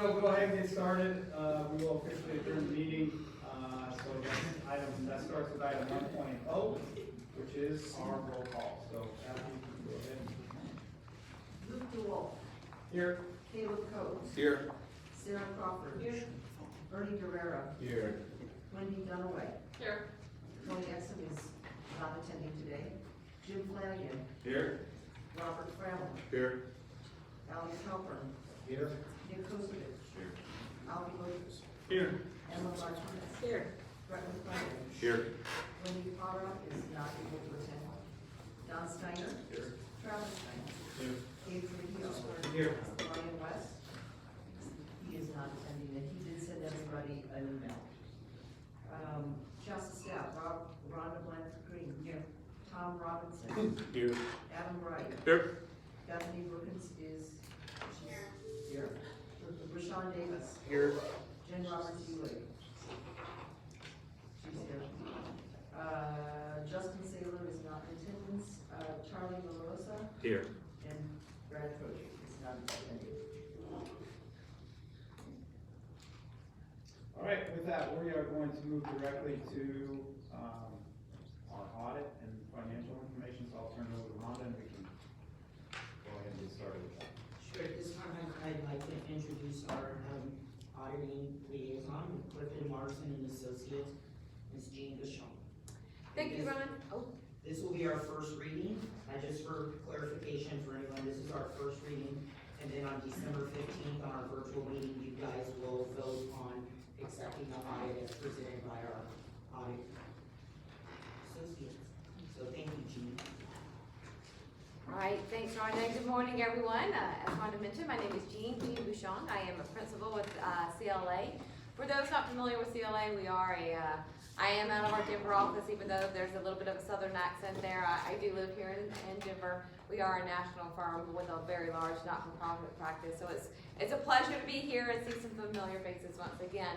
we'll go ahead and get started. We will officially adjourn the meeting. So that starts with item 1.0, which is our roll call. So Kathy, you can go ahead. Luke DeWolf. Here. Caleb Coates. Here. Sarah Crawford. Here. Bernie Guerrero. Here. Wendy Dunaway. Here. Tony Exum is not attending today. Jim Flanagan. Here. Robert Framley. Here. Alex Halpern. Here. Nick Kozovich. Here. Albie Moses. Here. Emma Martinez. Here. Brett McClellan. Here. Wendy Potter is not able to attend. Don Steiner. Here. Travis Steiner. Here. Dave Trujillo. Here. Brian West. He is not attending, and he did send everybody an email. Shasta staff, Rhonda Blanford Green. Here. Tom Robinson. Here. Adam Wright. Here. Bethany Brookins is here. Rashawn Davis. Here. Jen Roberts Ewing. She's here. Justin Saylor is not in attendance. Charlie Malosa Here. and Brad Trojan is not attending. All right, with that, we are going to move directly to our audit and financial information. So I'll turn it over to Rhonda and we can go ahead and get started with that. Sure, at this time, I'd like to introduce our auditing liaison, Clifton Larson and Associates, Ms. Jean Bouchon. Thank you, Ron. Oh, This will be our first reading, just for clarification for anyone, this is our first reading, and then on December 15th, on our virtual meeting, you guys will vote on accepting the audit as presented by our audit associates. So thank you, Jean. all right, thanks, Rhonda. Good morning, everyone. As Rhonda mentioned, my name is Jean Bouchon. I am a principal with CLA. For those not familiar with CLA, we are I am out of our Denver office, even though there's a little bit of a southern accent there. I do live here in Denver. We are a national firm with a very large not-for-profit practice, so it's a pleasure to be here and see some familiar faces once again.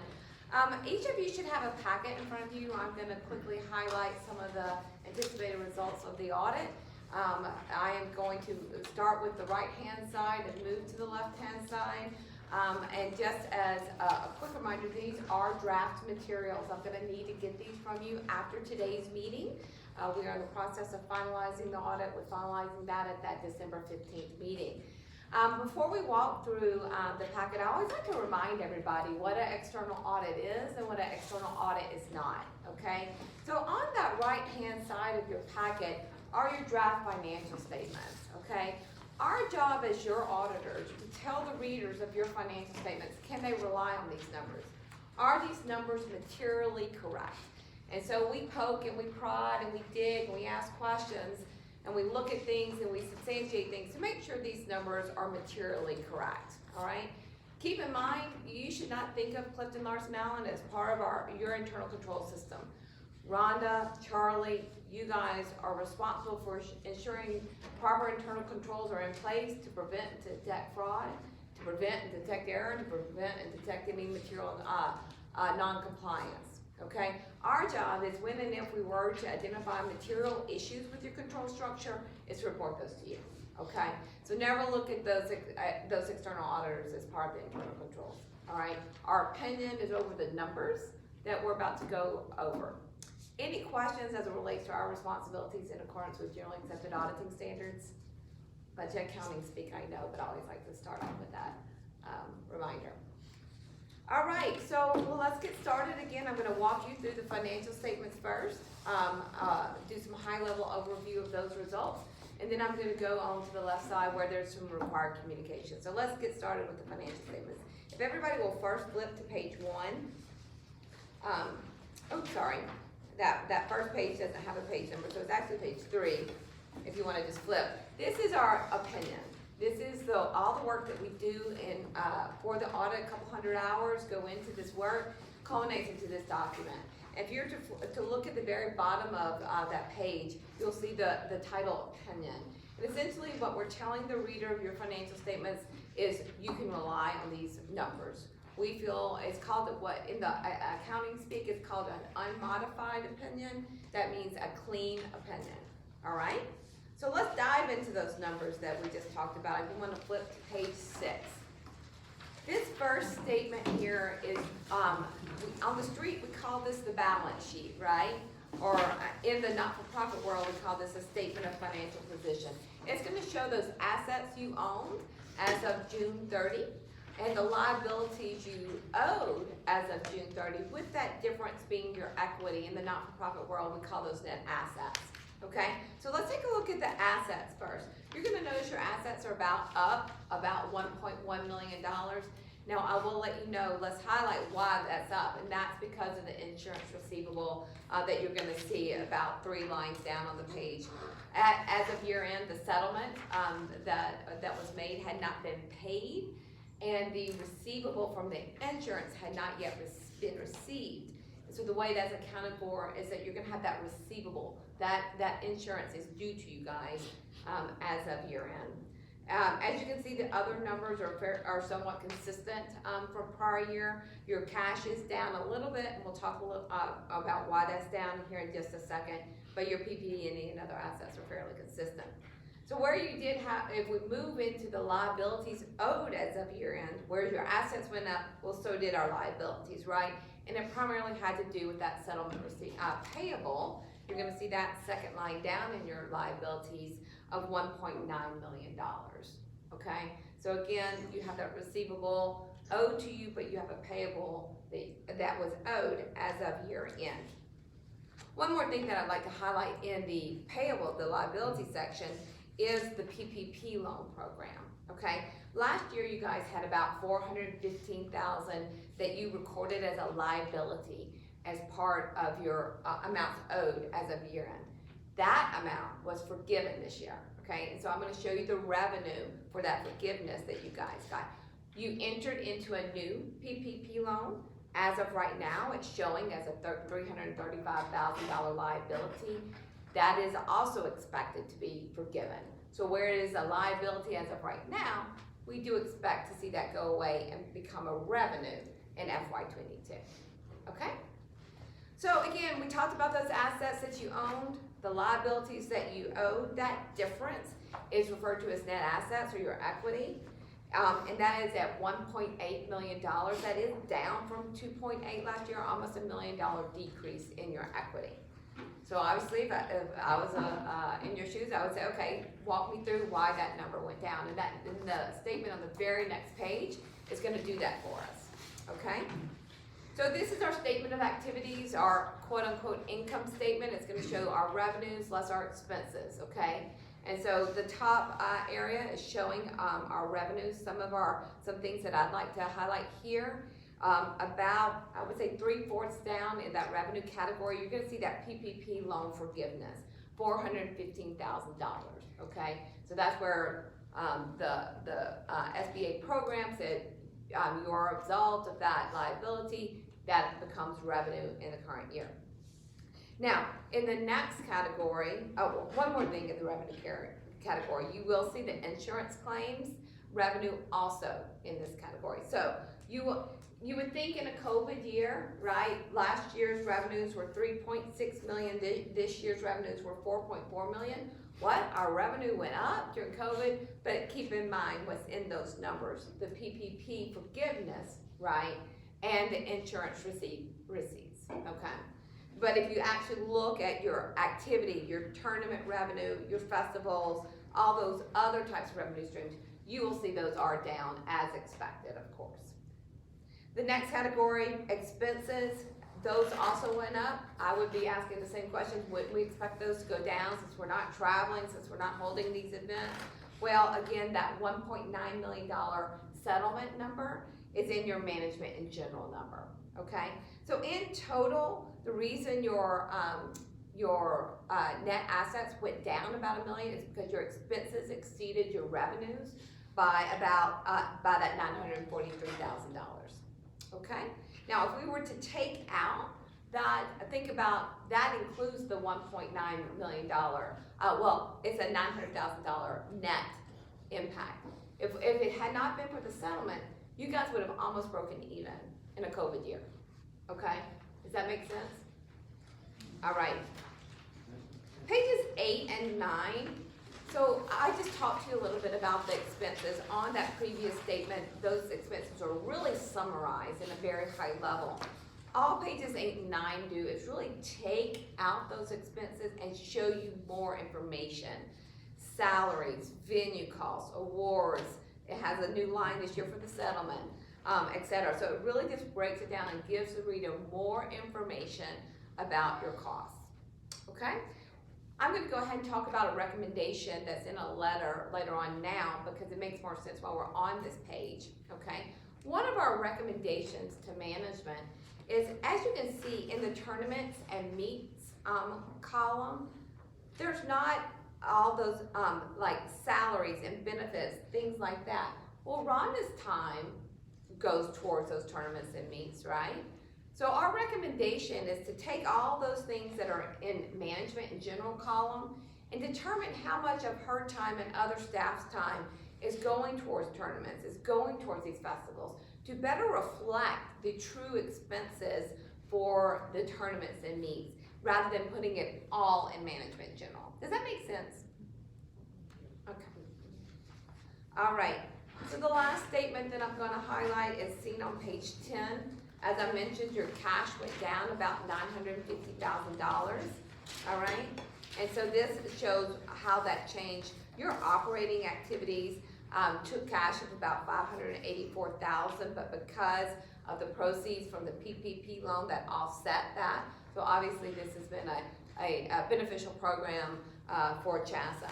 Each of you should have a packet in front of you. I'm going to quickly highlight some of the anticipated results of the audit. I am going to start with the right-hand side and move to the left-hand side. And just as a quick reminder, these are draft materials. I'm going to need to get these from you after today's meeting. We are in the process of finalizing the audit. We're finalizing that at that December 15th meeting. Before we walk through the packet, I always like to remind everybody what an external audit is and what an external audit is not, okay? So on that right-hand side of your packet are your draft financial statements, okay? Our job as your auditors to tell the readers of your financial statements, can they rely on these numbers? Are these numbers materially correct? And so we poke and we prod and we dig and we ask questions and we look at things and we substantiate things to make sure these numbers are materially correct, all right? Keep in mind, you should not think of Clifton Larson Allen as part of your internal control system. Rhonda, Charlie, you guys are responsible for ensuring proper internal controls are in place to prevent and detect fraud, to prevent and detect error, to prevent and detect any material non-compliance, okay? Our job is when and if we were to identify material issues with your control structure, is to report those to you, okay? So never look at those external auditors as part of the internal controls, all right? Our opinion is over the numbers that we're about to go over. Any questions as it relates to our responsibilities in accordance with generally accepted auditing standards? Budget accounting speak, I know, but I always like to start off with that reminder. All right, so let's get started again. I'm going to walk you through the financial statements first, do some high-level overview of those results, and then I'm going to go on to the left side where there's some required communication. So let's get started with the financial statements. If everybody will first flip to page 1. That first page doesn't have a page number, so it's actually page 3, if you want to just flip. This is our opinion. This is all the work that we do for the audit. A couple hundred hours go into this work, culminates into this document. If you're to look at the very bottom of that page, you'll see the title opinion. And essentially what we're telling the reader of your financial statements is you can rely on these numbers. We feel it's called what in the accounting speak is called an unmodified opinion. That means a clean opinion, all right? So let's dive into those numbers that we just talked about. If you want to flip to page 6. This first statement here is, on the street, we call this the balance sheet, right? Or in the not-for-profit world, we call this a statement of financial position. It's gonna show those assets you owned as of June 30, and the liabilities you owed as of June 30, with that difference being your equity. In the not-for-profit world, we call those net assets, okay? So let's take a look at the assets first. You're gonna notice your assets are up about $1.1 million. Now, I will let you know, let's highlight why that's up, and that's because of the insurance receivable that you're gonna see about 3 lines down on the page. As of year end, the settlement that was made had not been paid, and the receivable from the insurance had not yet been received. So the way that's accounted for is that you're gonna have that receivable, that insurance is due to you guys as of year end. As you can see, the other numbers are somewhat consistent from prior year. Your cash is down a little bit, and we'll talk a little about why that's down here in just a second, but your PP&E and other assets are fairly consistent. So where you did have, if we move into the liabilities owed as of year end, where your assets went up, well, so did our liabilities, right? And it primarily had to do with that settlement receipt payable. You're gonna see that second line down in your liabilities of $1.9 million, okay? So again, you have that receivable owed to you, but you have a payable that was owed as of year end. One more thing that I'd like to highlight in the payable, the liability section, is the PPP Loan Program, okay? Last year, you guys had about $415,000 that you recorded as a liability as part of your amounts owed as of year end. That amount was forgiven this year, okay? And so I'm gonna show you the revenue for that forgiveness that you guys got. You entered into a new PPP loan. As of right now, it's showing as a $335,000 liability. That is also expected to be forgiven. So where it is a liability as of right now, we do expect to see that go away and become a revenue in FY22, okay? So again, we talked about those assets that you owned, the liabilities that you owed. That difference is referred to as net assets, or your equity. And that is at $1.8 million. That is down from 2.8 last year, almost $1 million decrease in your equity. So obviously, if I was in your shoes, I would say, okay, walk me through why that number went down. And the statement on the very next page is gonna do that for us, okay? So this is our statement of activities, our quote-unquote income statement. It's gonna show our revenues less our expenses, okay? And so the top area is showing our revenues. Some things that I'd like to highlight here. About, I would say 3/4 down in that revenue category, you're gonna see that PPP loan forgiveness, $415,000, okay? So that's where the SBA program said you are absolved of that liability. That becomes revenue in the current year. Now, in the next category, one more thing in the revenue category, you will see the insurance claims revenue also in this category. So you would think in a COVID year, right? Last year's revenues were $3.6 million. This year's revenues were $4.4 million. What? Our revenue went up during COVID, but keep in mind what's in those numbers: the PPP forgiveness, right? And the insurance receipts, okay? But if you actually look at your activity, your tournament revenue, your festivals, all those other types of revenue streams, you will see those are down as expected, of course. The next category, expenses, those also went up. I would be asking the same question: wouldn't we expect those to go down since we're not traveling, since we're not holding these events? Well, again, that $1.9 million settlement number is in your management in general number, okay? So in total, the reason your net assets went down about $1 million is because your expenses exceeded your revenues by about by that $943,000. Okay. Now, if we were to take out that, think about that includes the $1.9 million. Well, it's a $900,000 net impact. If it had not been for the settlement, you guys would have almost broken even in a COVID year. Okay? Does that make sense? All right. Pages 8 and 9 So I just talked to you a little bit about the expenses. On that previous statement, those expenses are really summarized in a very high level. All pages 8 and 9 do is really take out those expenses and show you more information. Salaries, venue costs, awards. It has a new line this year for the settlement, etc. So it really just breaks it down and gives the reader more information about your costs. Okay? I'm going to go ahead and talk about a recommendation that's in a letter later on now because it makes more sense while we're on this page. Okay? One of our recommendations to management is, as you can see in the tournaments and meets column, there's not all those like salaries and benefits, things like that. Well, Rhonda's time goes towards those tournaments and meets, right? So our recommendation is to take all those things that are in management and general column and determine how much of her time and other staff's time is going towards tournaments, is going towards these festivals, to better reflect the true expenses for the tournaments and meets, rather than putting it all in management in general. Does that make sense? Okay. All right. So the last statement that I'm going to highlight is seen on page 10. As I mentioned, your cash went down about $950,000. All right. And so this shows how that changed. Your operating activities took cash of about $584,000, but because of the proceeds from the PPP loan that offset that, so obviously this has been a beneficial program for CHSAA.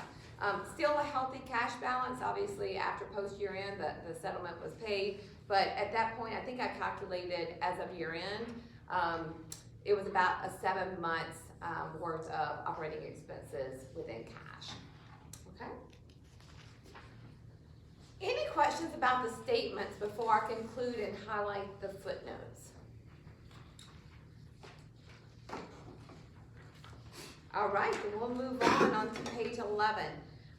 Still a healthy cash balance. Obviously, after post year end, the settlement was paid, but at that point, I think I calculated as of year end, it was about a 7 months worth of operating expenses within cash. Okay. Any questions about the statements before I conclude and highlight the footnotes? All right, then we'll move on to page 11.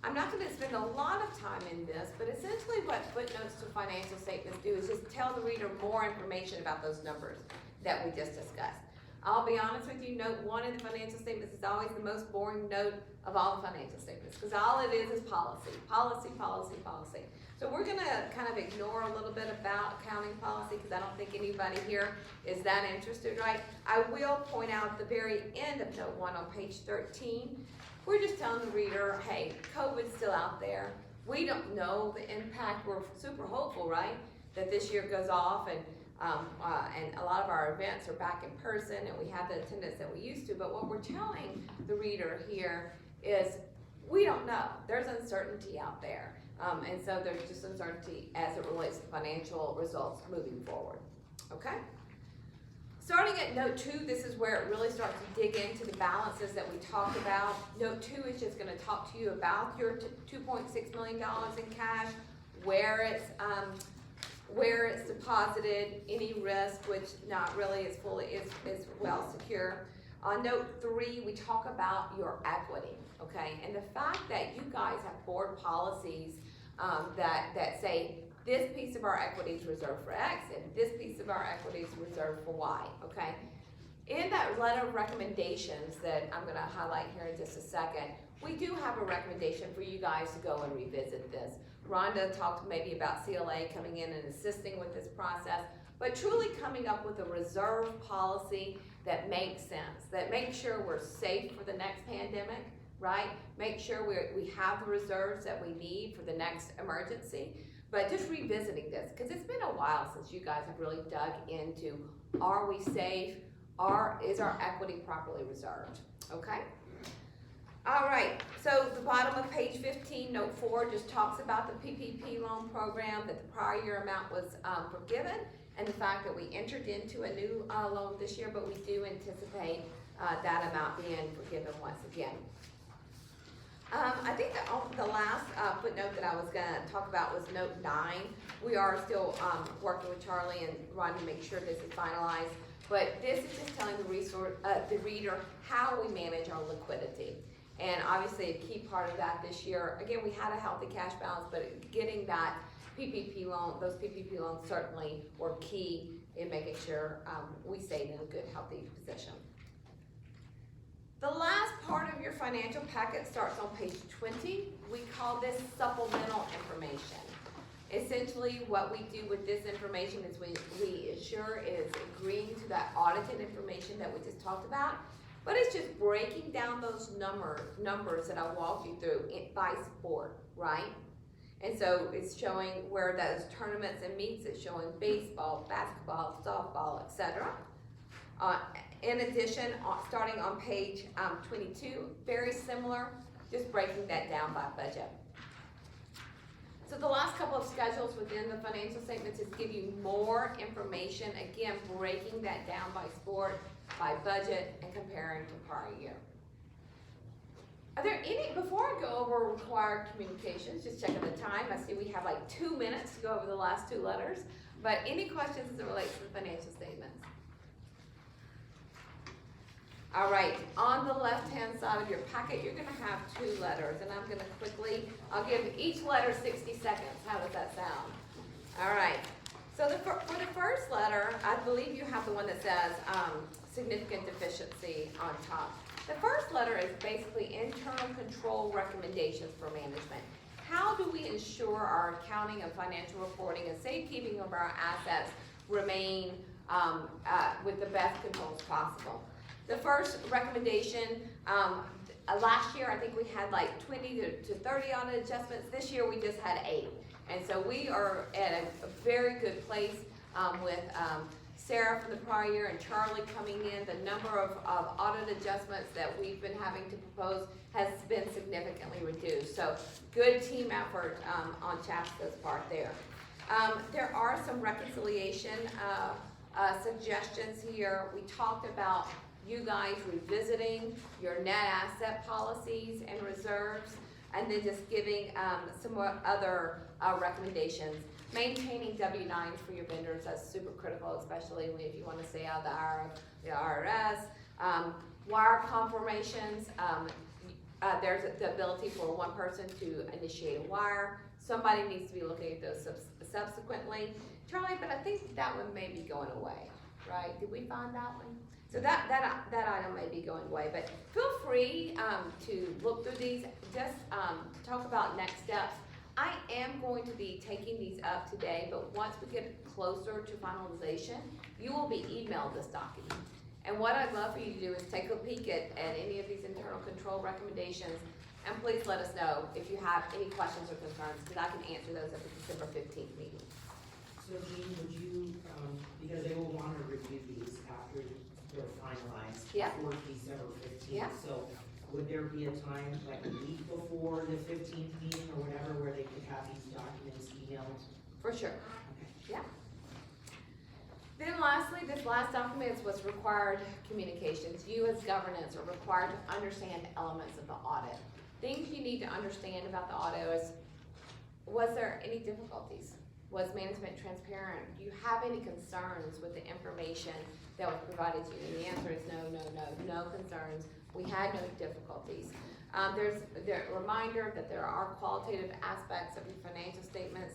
I'm not going to spend a lot of time in this, but essentially what footnotes to financial statements do is just tell the reader more information about those numbers that we just discussed. I'll be honest with you, note 1 in the financial statements is always the most boring note of all the financial statements, because all it is policy, policy, policy, policy. So we're going to kind of ignore a little bit about accounting policy, because I don't think anybody here is that interested, right? I will point out at the very end of note 1 on page 13, we're just telling the reader, hey, COVID's still out there. We don't know the impact. We're super hopeful, right, that this year goes off and a lot of our events are back in person and we have the attendance that we used to. But what we're telling the reader here is we don't know. There's uncertainty out there. And so there's just uncertainty as it relates to financial results moving forward. Okay? Starting at note 2, this is where it really starts to dig into the balances that we talked about. Note 2 is just going to talk to you about your $2.6 million in cash, where it's deposited, any risk, which not really is fully is well secure. On note 3, we talk about your equity, okay, and the fact that you guys have board policies that say this piece of our equity is reserved for X and this piece of our equity is reserved for Y, okay? In that letter of recommendations that I'm going to highlight here in just a second, we do have a recommendation for you guys to go and revisit this. Rhonda talked maybe about CLA coming in and assisting with this process, but truly coming up with a reserve policy that makes sense, that makes sure we're safe for the next pandemic, right? Make sure we have the reserves that we need for the next emergency. But just revisiting this, because it's been a while since you guys have really dug into, are we safe? Is our equity properly reserved? Okay? All right, so the bottom of page 15, note 4, just talks about the PPP Loan Program, that the prior year amount was forgiven, and the fact that we entered into a new loan this year, but we do anticipate that amount being forgiven once again. I think the last footnote that I was going to talk about was note 9. We are still working with Charlie and Ron to make sure this is finalized, but this is just telling the reader how we manage our liquidity. And obviously a key part of that this year, again, we had a healthy cash balance, but getting that PPP loan, those PPP loans certainly were key in making sure we stayed in a good, healthy position. The last part of your financial packet starts on page 20. We call this supplemental information. Essentially, what we do with this information is we ensure it is agreeing to that audited information that we just talked about, but it's just breaking down those numbers that I walked you through by sport, right? And so it's showing where those tournaments and meets, it's showing baseball, basketball, softball, etc. In addition, starting on page 22, very similar, just breaking that down by budget. So the last couple of schedules within the financial statements is give you more information, again, breaking that down by sport, by budget, and comparing to prior year. Are there any, before I go over required communications, just checking the time, I see we have like 2 minutes to go over the last 2 letters, but any questions as it relates to the financial statements? All right, on the left-hand side of your packet, you're gonna have 2 letters, and I'm gonna quickly, I'll give each letter 60 seconds. How does that sound? All right, so for the first letter, I believe you have the one that says significant deficiency on top. The first letter is basically internal control recommendations for management. How do we ensure our accounting and financial reporting and safekeeping of our assets remain with the best controls possible? The first recommendation, last year I think we had like 20 to 30 audit adjustments. This year we just had 8. And so we are at a very good place with Sarah from the prior year and Charlie coming in. The number of audit adjustments that we've been having to propose has been significantly reduced. So good team effort on Chasta's part there. There are some reconciliation suggestions here. We talked about you guys revisiting your net asset policies and reserves, and then just giving some more other recommendations. Maintaining W-9s for your vendors, that's super critical, especially if you want to stay out of the IRS. Wire confirmations, there's the ability for one person to initiate a wire. Somebody needs to be looking at those subsequently. Charlie, but I think that one may be going away, right? Did we find that one? So that item may be going away, but feel free to look through these, just talk about next steps. I am going to be taking these up today, but once we get closer to finalization, you will be emailed this document. And what I'd love for you to do is take a peek at any of these internal control recommendations, and please let us know if you have any questions or concerns, because I can answer those at the December 15th meeting. So Jean, would you, because they will want to review these after they're finalized before December 15th. Yeah. So would there be a time, like a week before the 15th meeting or whatever, where they could have these documents emailed? For sure. Okay. Yeah. Then lastly, this last document is what's required communications. You as governance are required to understand elements of the audit. Things you need to understand about the audit is, was there any difficulties? Was management transparent? Do you have any concerns with the information that was provided to you? And the answer is no concerns. We had no difficulties. There's the reminder that there are qualitative aspects of your financial statements.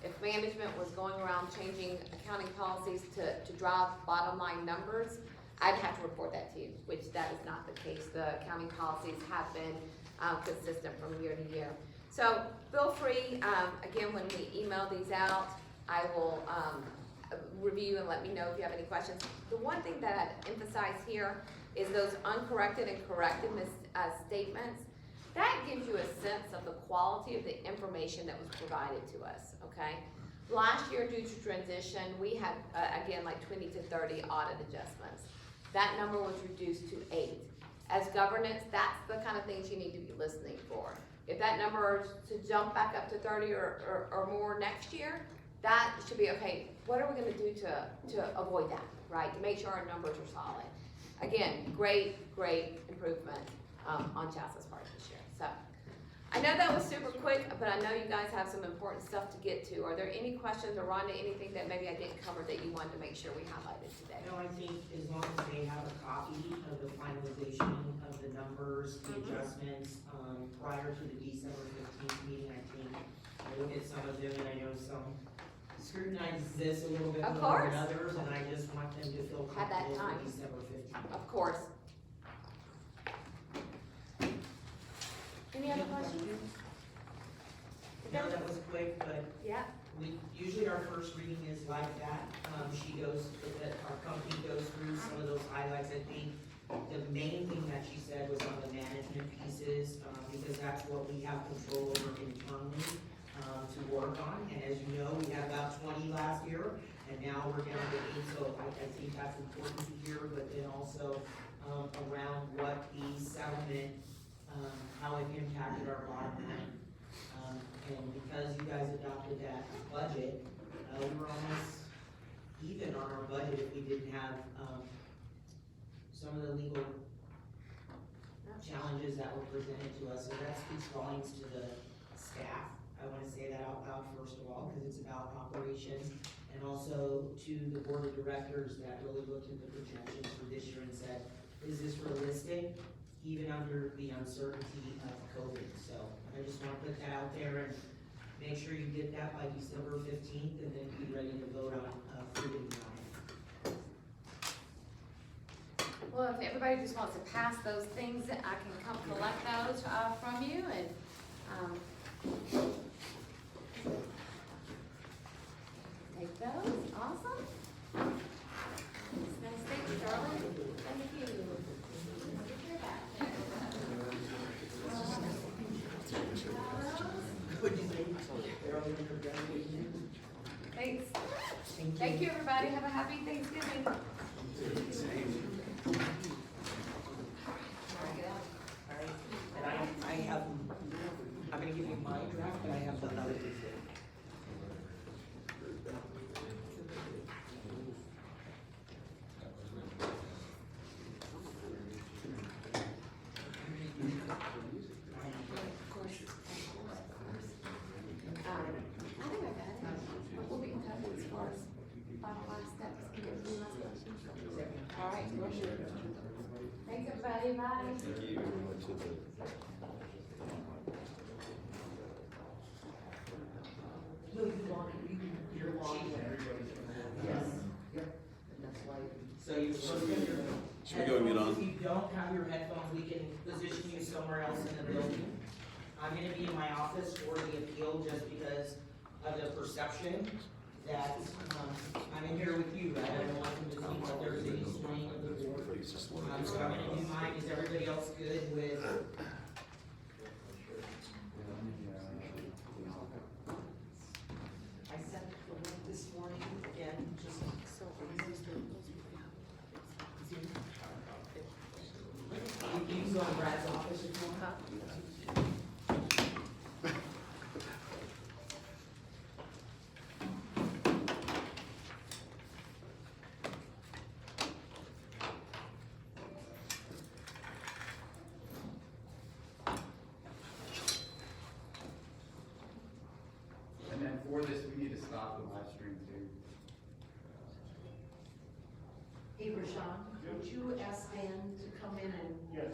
If management was going around changing accounting policies to drive bottom line numbers, I'd have to report that to you, which that is not the case. The accounting policies have been consistent from year to year. So feel free, again, when we email these out, I will review and let me know if you have any questions. The one thing that I'd emphasize here is those uncorrected and corrected statements. That gives you a sense of the quality of the information that was provided to us, okay? Last year, due to transition, we had, again, like 20 to 30 audit adjustments. That number was reduced to 8. As governance, that's the kind of things you need to be listening for. If that number is to jump back up to 30 or more next year, that should be, okay, what are we gonna do to avoid that, right? To make sure our numbers are solid. Again, great improvement on Chasta's part this year. So, I know that was super quick, but I know you guys have some important stuff to get to. Are there any questions, or Rhonda, anything that maybe I didn't cover that you wanted to make sure we highlighted today? No, I think as long as they have a copy of the finalization of the numbers, the adjustments, prior to the December 15th meeting, I think, I look at some of them and I know some scrutinize this a little bit Of more course. than others, and I just want them to feel Have that comfortable time. for December 15th. Of course. Any other questions? No, that was quick, but Yeah, usually our first reading is like that. Our company goes through some of those highlights. I think the main thing that she said was on the management pieces, because that's what we have control over internally, to work on. And as you know, we had about 20 last year, and now we're down to 8, so I think that's important to hear, but then also, around what the settlement, how it impacted our bottom line. And because you guys adopted that budget, we were almost even on our budget if we didn't have, some of the legal challenges that were presented to us. So that speaks volumes to the staff. I wanna say that out loud first of all, because it's about operations. And also to the board of directors that really looked at the projections for this year and said, is this realistic? Even under the uncertainty of COVID. So I just wanna put that out there and make sure you get that by December 15th and then be ready to vote on, approving that. well, if everybody just wants to pass those things, I can come collect those, from you and, take those, awesome. Nice, thank you, darling. Thank you. Thanks. Thank you, everybody. Have a happy Thanksgiving. And I have, I'm gonna give you my draft, but I have the other. I think I got it. We'll be in touch as far as finalized steps. Any last questions? All right, thanks, everybody. Bye. No, you want, you're long. Yes. Yep. And that's why. So you're supposed to have your. Should we go and get on? If you don't have your headphones, we can position you somewhere else in the building. I'm gonna be in my office for the appeal just because of the perception that, I'm in here with you, right? I don't want them to think that there's any swing of the board. So I'm gonna do mine. Is everybody else good with? I sent the link this morning, again, just so you can go to Brad's office if you want. And then for this, we need to stop the live stream too. Hey, Rashawn, would you ask Dan to come in and Yes.